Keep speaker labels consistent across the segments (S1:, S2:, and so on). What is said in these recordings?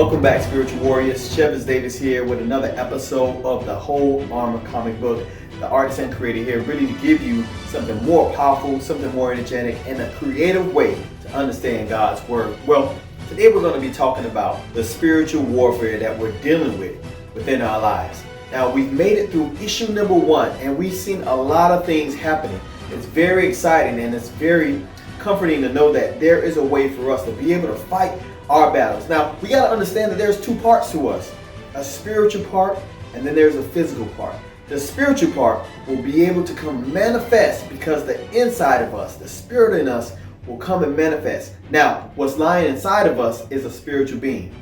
S1: Welcome back, Spiritual Warriors. Shevins Davis here with another episode of the Whole Armor comic book. The artist and creator here really to give you something more powerful, something more energetic, and a creative way to understand God's Word. Well, today we're going to be talking about the spiritual warfare that we're dealing with within our lives. Now, we've made it through issue number 1, and we've seen a lot of things happening. It's very exciting, and it's very comforting to know that there is a way for us to be able to fight our battles. Now, we got to understand that there's two parts to us, a spiritual part, and then there's a physical part. The spiritual part will be able to come manifest because the inside of us, the spirit in us, will come and manifest. Now, what's lying inside of us is a spiritual being,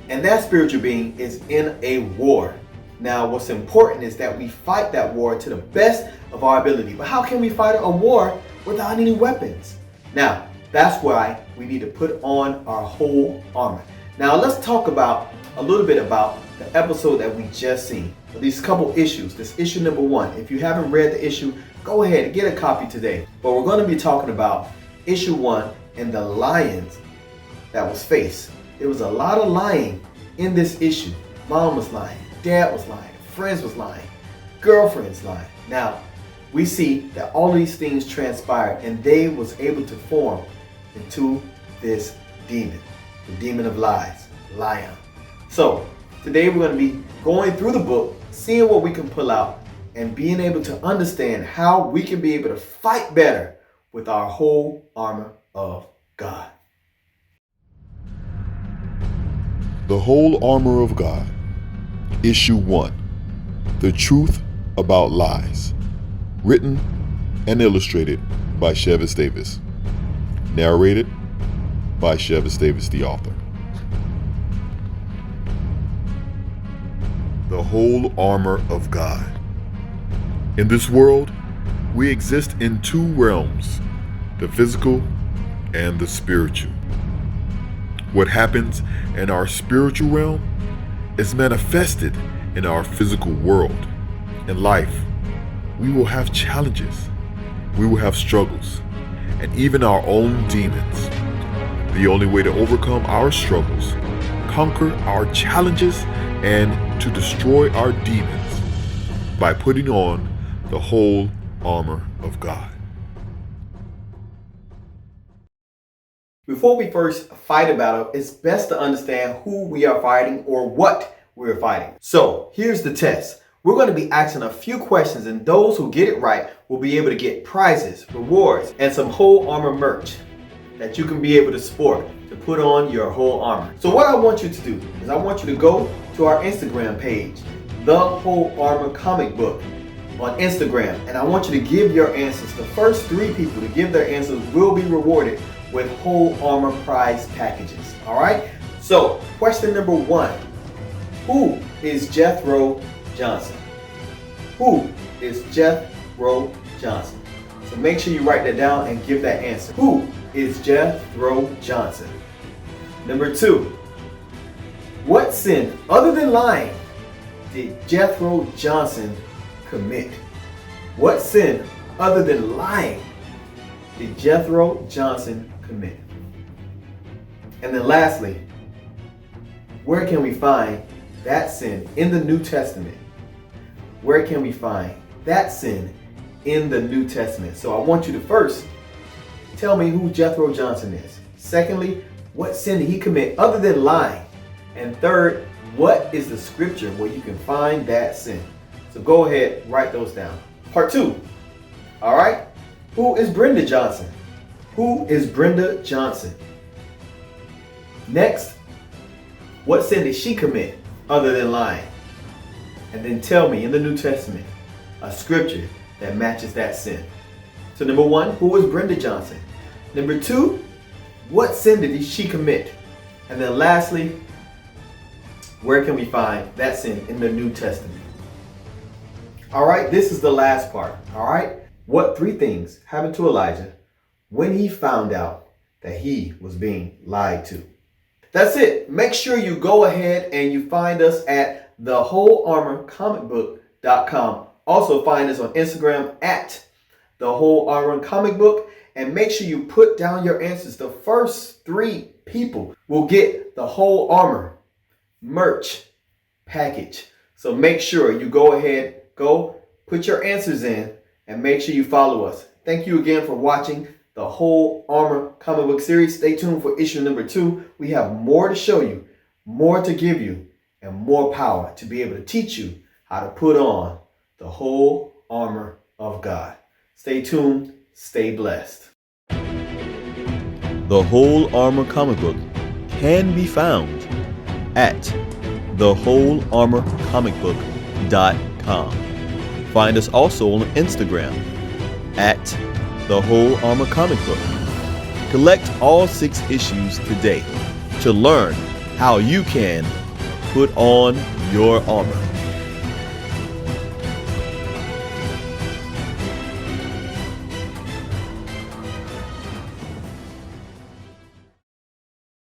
S1: and that spiritual being is in a war. Now, what's important is that we fight that war to the best of our ability. But how can we fight a war without any weapons? Now, that's why we need to put on our whole armor. Now, let's talk about a little bit about the episode that we just seen. These couple issues, this issue number 1. If you haven't read the issue, go ahead and get a copy today. But we're going to be talking about issue 1 and the lions that was faced. There was a lot of lying in this issue. Mom was lying, dad was lying, friends was lying, girlfriends lying. Now, we see that all of these things transpired and they was able to form into this demon, the demon of lies, lion. So today we're going to be going through the book, seeing what we can pull out, and being able to understand how we can be able to fight better with our whole armor of God.
S2: The Whole Armor of God, Issue 1, The Truth About Lies, written and illustrated by Shevins Davis, narrated by Shevins Davis, the author. The Whole Armor of God. In this world, we exist in two realms, the physical and the spiritual. What happens in our spiritual realm is manifested in our physical world. In life, we will have challenges, we will have struggles, and even our own demons. The only way to overcome our struggles, conquer our challenges, and to destroy our demons by putting on the whole armor of God.
S1: Before we first fight a battle, it's best to understand who we are fighting or what we're fighting. So here's the test. We're going to be asking a few questions, and those who get it right will be able to get prizes, rewards, and some whole armor merch that you can be able to sport to put on your whole armor. So what I want you to do is I want you to go to our Instagram page, The Whole Armor Comic Book on Instagram, and I want you to give your answers. The first 3 people to give their answers will be rewarded with whole armor prize packages. All right? So question number 1, who is Jethro Johnson? Who is Jethro Johnson? So make sure you write that down and give that answer. Who is Jethro Johnson? Number 2, what sin other than lying did Jethro Johnson commit? What sin other than lying did Jethro Johnson commit? And then lastly, where can we find that sin in the New Testament? Where can we find that sin in the New Testament? So I want you to first tell me who Jethro Johnson is. Secondly, what sin did he commit other than lying? And third, what is the scripture where you can find that sin? So go ahead, write those down. Part 2. All right. Who is Brenda Johnson? Who is Brenda Johnson? Next, what sin did she commit other than lying? And then tell me in the New Testament a scripture that matches that sin. So number 1, who is Brenda Johnson? Number 2, what sin did she commit? And then lastly, where can we find that sin in the New Testament? All right, this is the last part. All right, what 3 things happened to Elijah when he found out that he was being lied to? That's it. Make sure you go ahead and you find us at thewholearmorcomicbook.com. Also find us on Instagram at The Whole Armor Comic Book, and make sure you put down your answers. The first 3 people will get the whole armor merch package. So make sure you go ahead, put your answers in, and make sure you follow us. Thank you again for watching the Whole Armor comic book series. Stay tuned for issue number 2. We have more to show you, more to give you, and more power to be able to teach you how to put on the whole armor of God. Stay tuned. Stay blessed.
S3: The Whole Armor comic book can be found at thewholearmorcomicbook.com. Find us also on Instagram at The Whole Armor Comic Book. Collect all 6 issues today to learn how you can put on your armor.